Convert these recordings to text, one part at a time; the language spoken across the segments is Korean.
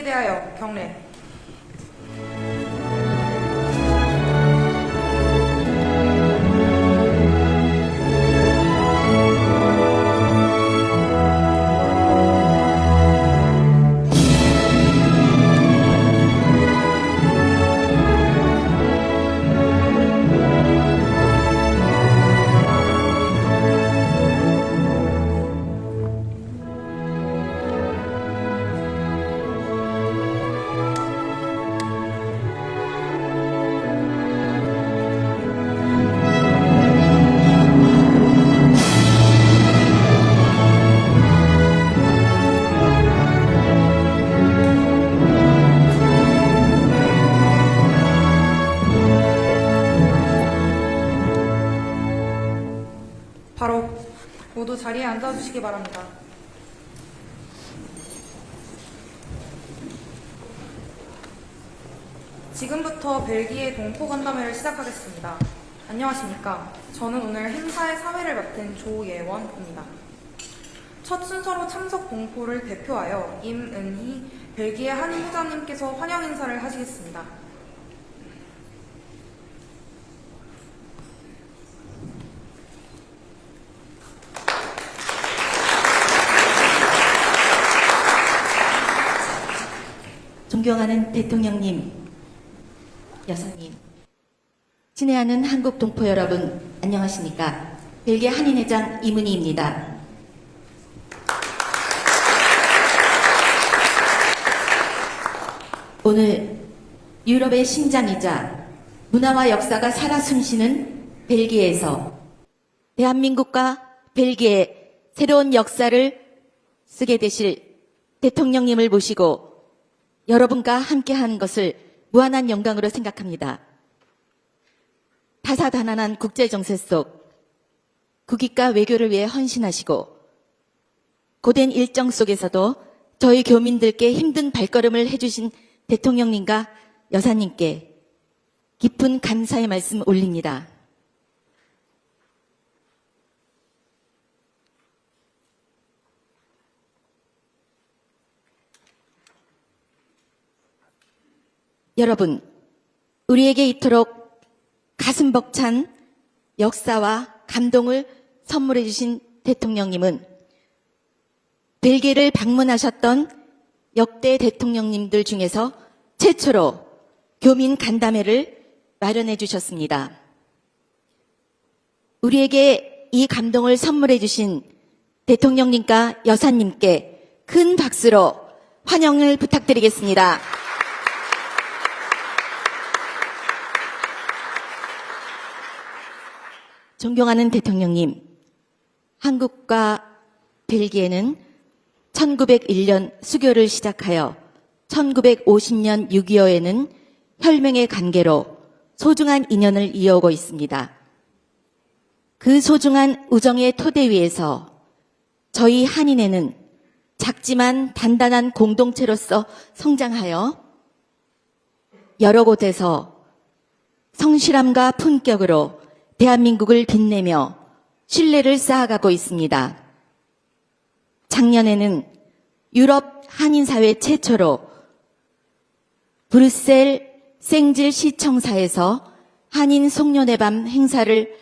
벨기에 대하여 경례. 바로 모두 자리에 앉아주시기 바랍니다. 지금부터 벨기에 동포간담회를 시작하겠습니다. 안녕하십니까. 저는 오늘 행사의 사회를 맡은 조예원입니다. 첫 순서로 참석 동포를 대표하여 임은희 벨기에 한인부장님께서 환영 인사를 하시겠습니다. 존경하는 대통령님, 여사님, 친애하는 한국 동포 여러분, 안녕하십니까. 벨기에 한인회장 이문희입니다. 오늘 유럽의 심장이자 문화와 역사가 살아 숨쉬는 벨기에에서 대한민국과 벨기에 새로운 역사를 쓰게 되실 대통령님을 모시고 여러분과 함께하는 것을 무한한 영광으로 생각합니다. 다사다난한 국제정세 속 국익과 외교를 위해 헌신하시고 고된 일정 속에서도 저희 교민들께 힘든 발걸음을 해주신 대통령님과 여사님께 깊은 감사의 말씀 올립니다. 여러분, 우리에게 이토록 가슴 벅찬 역사와 감동을 선물해 주신 대통령님은 벨기에를 방문하셨던 역대 대통령님들 중에서 최초로 교민 간담회를 마련해 주셨습니다. 우리에게 이 감동을 선물해 주신 대통령님과 여사님께 큰 박수로 환영을 부탁드리겠습니다. 존경하는 대통령님, 한국과 벨기에는 1901년 수교를 시작하여 1950년 6.25에는 혈맹의 관계로 소중한 인연을 이어오고 있습니다. 그 소중한 우정의 토대 위에서 저희 한인회는 작지만 단단한 공동체로서 성장하여 여러 곳에서 성실함과 품격으로 대한민국을 빛내며 신뢰를 쌓아가고 있습니다. 작년에는 유럽 한인사회 최초로 브뤼셀 생질 시청사에서 한인 송년회 밤 행사를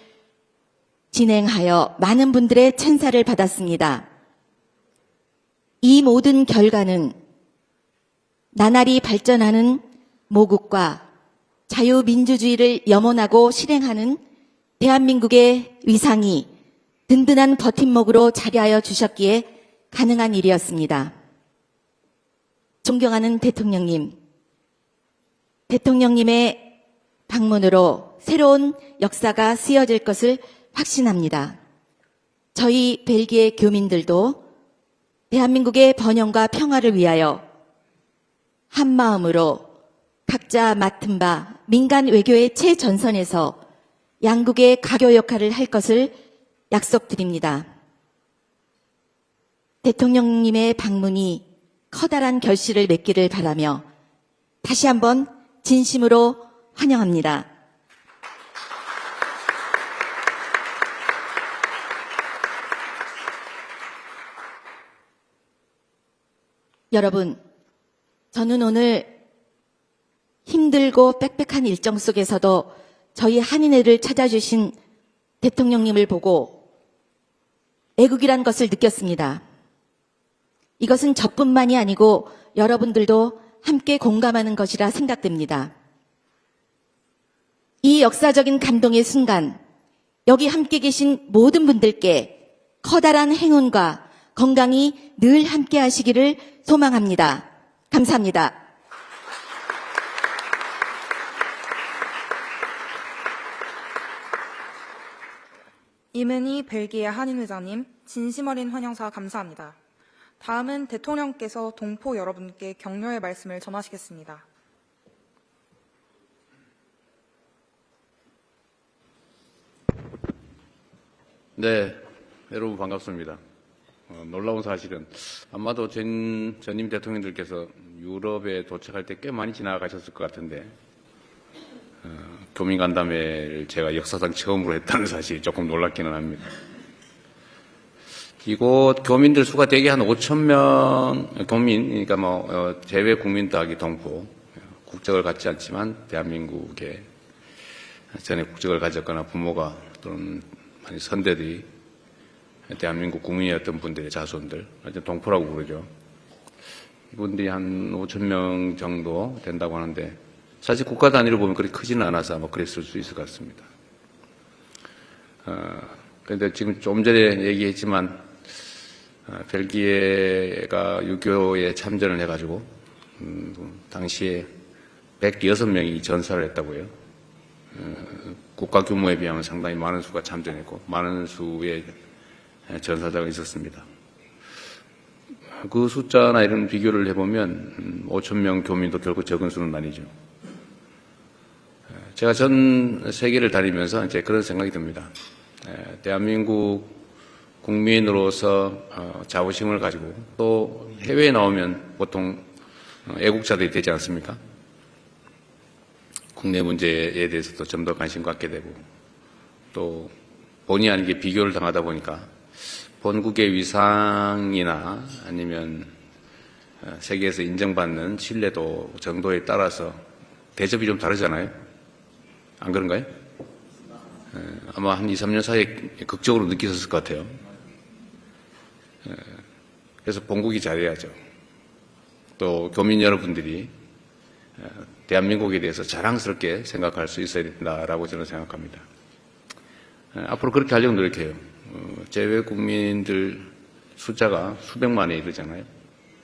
진행하여 많은 분들의 찬사를 받았습니다. 이 모든 결과는 나날이 발전하는 모국과 자유민주주의를 염원하고 실행하는 대한민국의 위상이 든든한 버팀목으로 자리하여 주셨기에 가능한 일이었습니다. 존경하는 대통령님, 대통령님의 방문으로 새로운 역사가 쓰여질 것을 확신합니다. 저희 벨기에 교민들도 대한민국의 번영과 평화를 위하여 한마음으로 각자 맡은 바 민간 외교의 최전선에서 양국의 가교 역할을 할 것을 약속드립니다. 대통령님의 방문이 커다란 결실을 맺기를 바라며 다시 한번 진심으로 환영합니다. 여러분, 저는 오늘 힘들고 빽빽한 일정 속에서도 저희 한인회를 찾아주신 대통령님을 보고 애국이란 것을 느꼈습니다. 이것은 저뿐만이 아니고 여러분들도 함께 공감하는 것이라 생각됩니다. 이 역사적인 감동의 순간, 여기 함께 계신 모든 분들께 커다란 행운과 건강이 늘 함께 하시기를 소망합니다. 감사합니다. 이문희 벨기에 한인회장님, 진심 어린 환영사 감사합니다. 다음은 대통령께서 동포 여러분께 격려의 말씀을 전하시겠습니다. 네, 여러분 반갑습니다. 놀라운 사실은 아마도 전임 대통령들께서 유럽에 도착할 때 꽤 많이 지나가셨을 것 같은데 교민 간담회를 제가 역사상 처음으로 했다는 사실이 조금 놀랍기는 합니다. 이곳 교민들 수가 대개 한 5,000명 교민, 그러니까 재외 국민 더하기 동포, 국적을 갖지 않지만 대한민국에 전에 국적을 가졌거나 부모가 또는 많이 선대들이 대한민국 국민이었던 분들의 자손들, 동포라고 부르죠. 이분들이 한 5,000명 정도 된다고 하는데 사실 국가 단위로 보면 그렇게 크지는 않아서 아마 그랬을 수 있을 것 같습니다. 그런데 지금 좀 전에 얘기했지만 벨기에가 유교에 참전을 해가지고 당시에 106명이 전사를 했다고요. 국가 규모에 비하면 상당히 많은 수가 참전했고 많은 수의 전사자가 있었습니다. 그 숫자나 이런 비교를 해보면 5,000명 교민도 결코 적은 수는 아니죠. 제가 전 세계를 다니면서 이제 그런 생각이 듭니다. 대한민국 국민으로서 자부심을 가지고 또 해외에 나오면 보통 애국자들이 되지 않습니까? 국내 문제에 대해서도 좀 더 관심 갖게 되고 또 본의 아니게 비교를 당하다 보니까 본국의 위상이나 아니면 세계에서 인정받는 신뢰도 정도에 따라서 대접이 좀 다르잖아요. 안 그런가요? 아마 한 2, 3년 사이에 극적으로 느끼셨을 것 같아요. 그래서 본국이 잘해야죠. 또 교민 여러분들이 대한민국에 대해서 자랑스럽게 생각할 수 있어야 된다라고 저는 생각합니다. 앞으로 그렇게 하려고 노력해요. 재외 국민들 숫자가 수백만에 이르잖아요.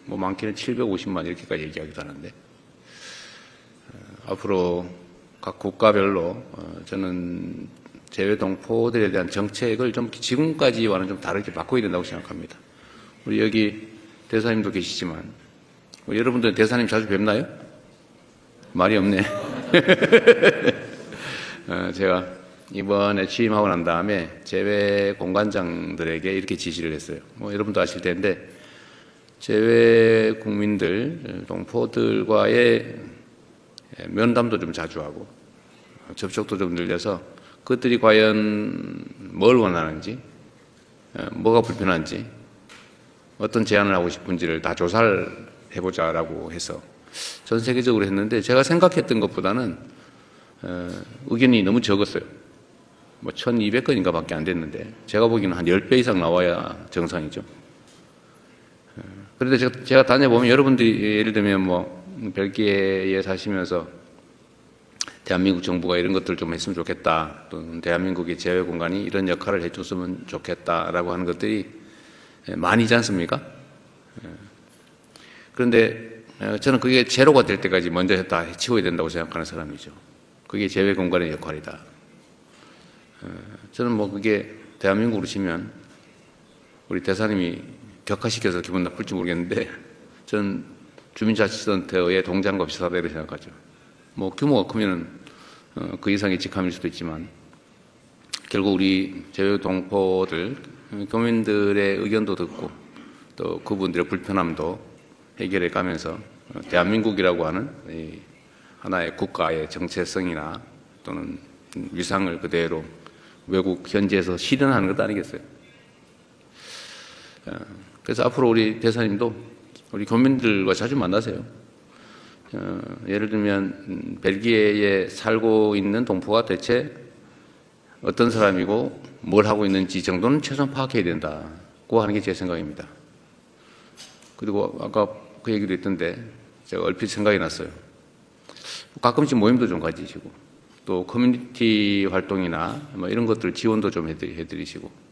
많게는 750만 이렇게까지 얘기하기도 하는데 앞으로 각 국가별로 저는 재외 동포들에 대한 정책을 좀 지금까지와는 좀 다르게 바꿔야 된다고 생각합니다. 우리 여기 대사님도 계시지만 여러분들 대사님 자주 뵙나요? 말이 없네. 제가 이번에 취임하고 난 다음에 재외 공관장들에게 이렇게 지시를 했어요. 여러분도 아실 텐데 재외 국민들, 동포들과의 면담도 좀 자주 하고 접촉도 좀 늘려서 그들이 과연 뭘 원하는지, 뭐가 불편한지, 어떤 제안을 하고 싶은지를 다 조사를 해보자라고 해서 전 세계적으로 했는데 제가 생각했던 것보다는 의견이 너무 적었어요. 1,200건인가 밖에 안 됐는데 제가 보기에는 한 10배 이상 나와야 정상이죠. 그런데 제가 다녀보면 여러분들이 예를 들면 벨기에에 사시면서 대한민국 정부가 이런 것들을 좀 했으면 좋겠다, 또는 대한민국의 재외 공간이 이런 역할을 해줬으면 좋겠다라고 하는 것들이 많이지 않습니까? 그런데 저는 그게 제로가 될 때까지 먼저 다 해치워야 된다고 생각하는 사람이죠. 그게 재외 공간의 역할이다. 저는 그게 대한민국으로 치면 우리 대사님이 격화시켜서 기분 나쁠지 모르겠는데 저는 주민자치센터의 동장과 비슷하다 이렇게 생각하죠. 규모가 크면 그 이상의 직함일 수도 있지만 결국 우리 재외 동포들, 교민들의 의견도 듣고 또 그분들의 불편함도 해결해 가면서 대한민국이라고 하는 이 하나의 국가의 정체성이나 또는 위상을 그대로 외국 현지에서 실현하는 것 아니겠어요? 그래서 앞으로 우리 대사님도 우리 교민들과 자주 만나세요. 예를 들면 벨기에에 살고 있는 동포가 대체 어떤 사람이고 뭘 하고 있는지 정도는 최소한 파악해야 된다고 하는 게 제 생각입니다. 그리고 아까 그 얘기도 했던데 제가 얼핏 생각이 났어요. 가끔씩 모임도 좀 가지시고 또 커뮤니티 활동이나 뭐 이런 것들 지원도 좀 해드리시고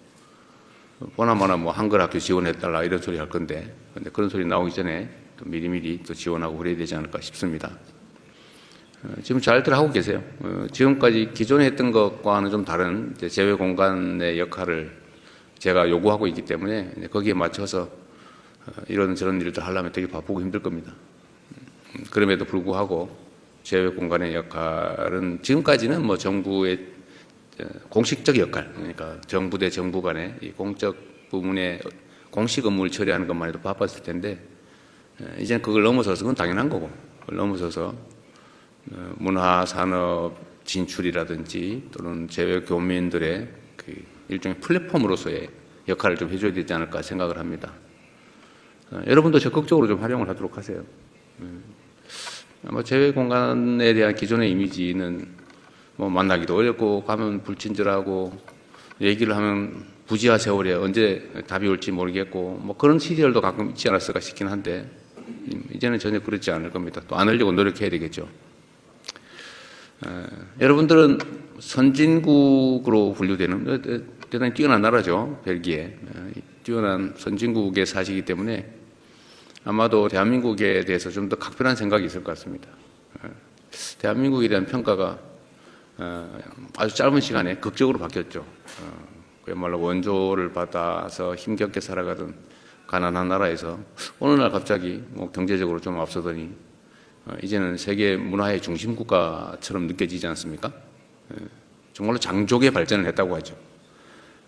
보나마나 뭐 한글 학교 지원해달라 이런 소리 할 건데 근데 그런 소리 나오기 전에 또 미리미리 또 지원하고 그래야 되지 않을까 싶습니다. 지금 잘들 하고 계세요. 지금까지 기존에 했던 것과는 좀 다른 이제 재외 공간의 역할을 제가 요구하고 있기 때문에 거기에 맞춰서 이런 저런 일들 하려면 되게 바쁘고 힘들 겁니다. 그럼에도 불구하고 재외 공간의 역할은 지금까지는 뭐 정부의 공식적 역할, 그러니까 정부 대 정부 간의 이 공적 부문의 공식 업무를 처리하는 것만 해도 바빴을 텐데 이제는 그걸 넘어서서 그건 당연한 거고 그걸 넘어서서 문화 산업 진출이라든지 또는 재외 교민들의 그 일종의 플랫폼으로서의 역할을 좀 해줘야 되지 않을까 생각을 합니다. 여러분도 적극적으로 좀 활용을 하도록 하세요. 아마 재외 공간에 대한 기존의 이미지는 뭐 만나기도 어렵고 가면 불친절하고 얘기를 하면 부지하 세월에 언제 답이 올지 모르겠고 뭐 그런 시절도 가끔 있지 않았을까 싶긴 한데 이제는 전혀 그렇지 않을 겁니다. 또 안 하려고 노력해야 되겠죠. 여러분들은 선진국으로 분류되는 대단히 뛰어난 나라죠. 벨기에. 뛰어난 선진국에 사시기 때문에 아마도 대한민국에 대해서 좀 더 각별한 생각이 있을 것 같습니다. 대한민국에 대한 평가가 아주 짧은 시간에 극적으로 바뀌었죠. 그야말로 원조를 받아서 힘겹게 살아가던 가난한 나라에서 어느 날 갑자기 뭐 경제적으로 좀 앞서더니 이제는 세계 문화의 중심 국가처럼 느껴지지 않습니까? 정말로 장족의 발전을 했다고 하죠.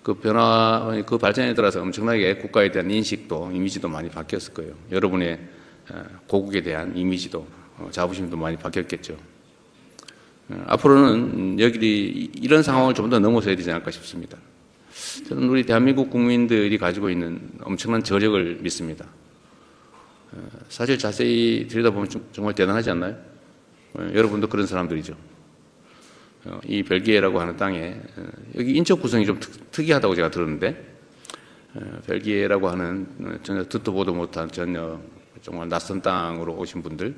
그 변화, 그 발전에 따라서 엄청나게 국가에 대한 인식도, 이미지도 많이 바뀌었을 거예요. 여러분의 고국에 대한 이미지도, 자부심도 많이 바뀌었겠죠. 앞으로는 여기 이런 상황을 좀 더 넘어서야 되지 않을까 싶습니다. 저는 우리 대한민국 국민들이 가지고 있는 엄청난 저력을 믿습니다. 사실 자세히 들여다보면 정말 대단하지 않나요? 여러분도 그런 사람들이죠. 이 벨기에라고 하는 땅에 여기 인적 구성이 좀 특이하다고 제가 들었는데 벨기에라고 하는 전혀 듣도 보도 못한 전혀 정말 낯선 땅으로 오신 분들이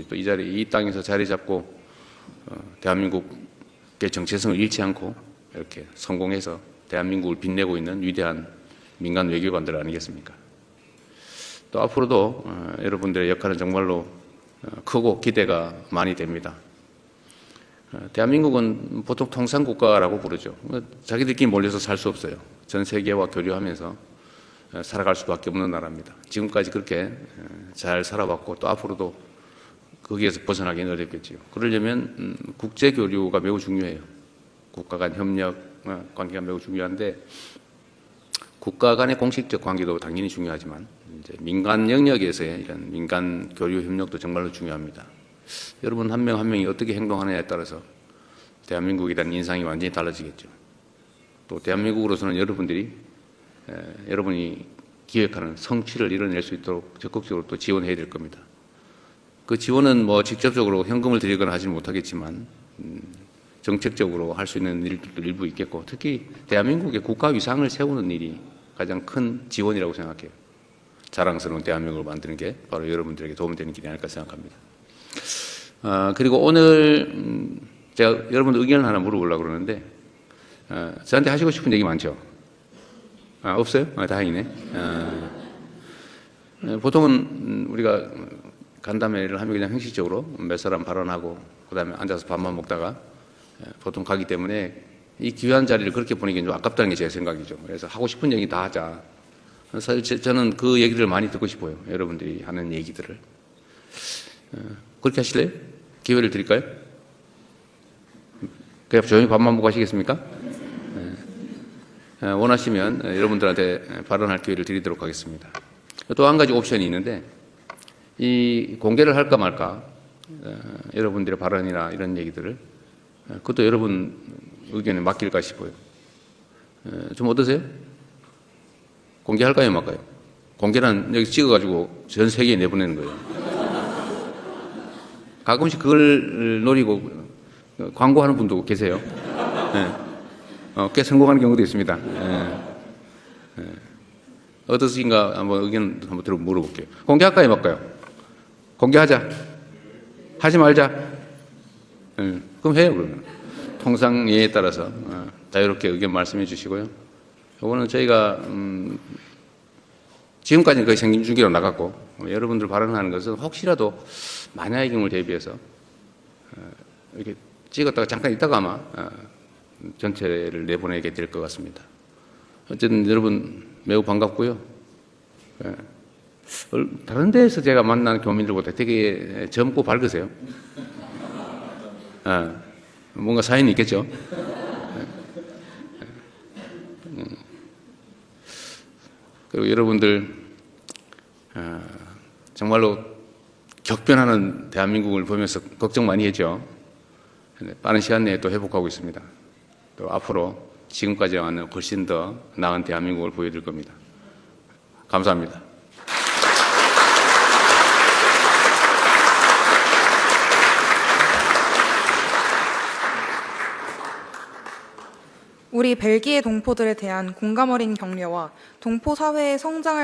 또 이 땅에서 자리 잡고 대한민국의 정체성을 잃지 않고 이렇게 성공해서 대한민국을 빛내고 있는 위대한 민간 외교관들 아니겠습니까? 또 앞으로도 여러분들의 역할은 정말로 크고 기대가 많이 됩니다. 대한민국은 보통 통상국가라고 부르죠. 자기들끼리 몰려서 살 수 없어요. 전 세계와 교류하면서 살아갈 수밖에 없는 나라입니다. 지금까지 그렇게 잘 살아왔고 또 앞으로도 거기에서 벗어나기는 어렵겠지요. 그러려면 국제 교류가 매우 중요해요. 국가 간 협력 관계가 매우 중요한데 국가 간의 공식적 관계도 당연히 중요하지만 이제 민간 영역에서의 이런 민간 교류 협력도 정말로 중요합니다. 여러분 한 명 한 명이 어떻게 행동하느냐에 따라서 대한민국에 대한 인상이 완전히 달라지겠죠. 또 대한민국으로서는 여러분이 기획하는 성취를 이뤄낼 수 있도록 적극적으로 또 지원해야 될 겁니다. 그 지원은 뭐 직접적으로 현금을 드리거나 하지는 못하겠지만 정책적으로 할 수 있는 일들도 일부 있겠고 특히 대한민국의 국가 위상을 세우는 일이 가장 큰 지원이라고 생각해요. 자랑스러운 대한민국을 만드는 게 바로 여러분들에게 도움이 되는 길이 아닐까 생각합니다. 그리고 오늘 제가 여러분들 의견을 하나 물어보려고 그러는데 저한테 하시고 싶은 얘기 많죠? 없어요? 다행이네. 보통은 우리가 간담회를 하면 그냥 형식적으로 몇 사람 발언하고 그 다음에 앉아서 밥만 먹다가 보통 가기 때문에 이 귀한 자리를 그렇게 보내기는 좀 아깝다는 게 제 생각이죠. 그래서 하고 싶은 얘기 다 하자. 사실 저는 그 얘기를 많이 듣고 싶어요. 여러분들이 하는 얘기들을. 그렇게 하실래요? 기회를 드릴까요? 그냥 조용히 밥만 먹고 하시겠습니까? 원하시면 여러분들한테 발언할 기회를 드리도록 하겠습니다. 또 한 가지 옵션이 있는데 이 공개를 할까 말까 여러분들의 발언이나 이런 얘기들을 그것도 여러분 의견에 맡길까 싶어요. 좀 어떠세요? 공개할까요 말까요? 공개는 여기 찍어가지고 전 세계에 내보내는 거예요. 가끔씩 그걸 노리고 광고하는 분도 계세요. 꽤 성공하는 경우도 있습니다. 어떠신가 한번 의견 한번 물어볼게요. 공개할까요, 말까요? 공개하자. 하지 말자. 그럼 해요, 그러면. 통상 예에 따라서 자유롭게 의견 말씀해 주시고요. 이거는 저희가 지금까지는 거의 생긴 중기로 나갔고 여러분들 발언하는 것은 혹시라도 만약의 경우를 대비해서 이렇게 찍었다가 잠깐 있다가 아마 전체를 내보내게 될 것 같습니다. 어쨌든 여러분 매우 반갑고요. 다른 데에서 제가 만난 교민들보다 되게 젊고 밝으세요. 뭔가 사연이 있겠죠. 그리고 여러분들 정말로 격변하는 대한민국을 보면서 걱정 많이 했죠. 빠른 시간 내에 또 회복하고 있습니다. 또 앞으로 지금까지와는 훨씬 더 나은 대한민국을 보여드릴 겁니다. 감사합니다. 우리 벨기에 동포들에 대한 공감 어린 격려와 동포 사회의 성장을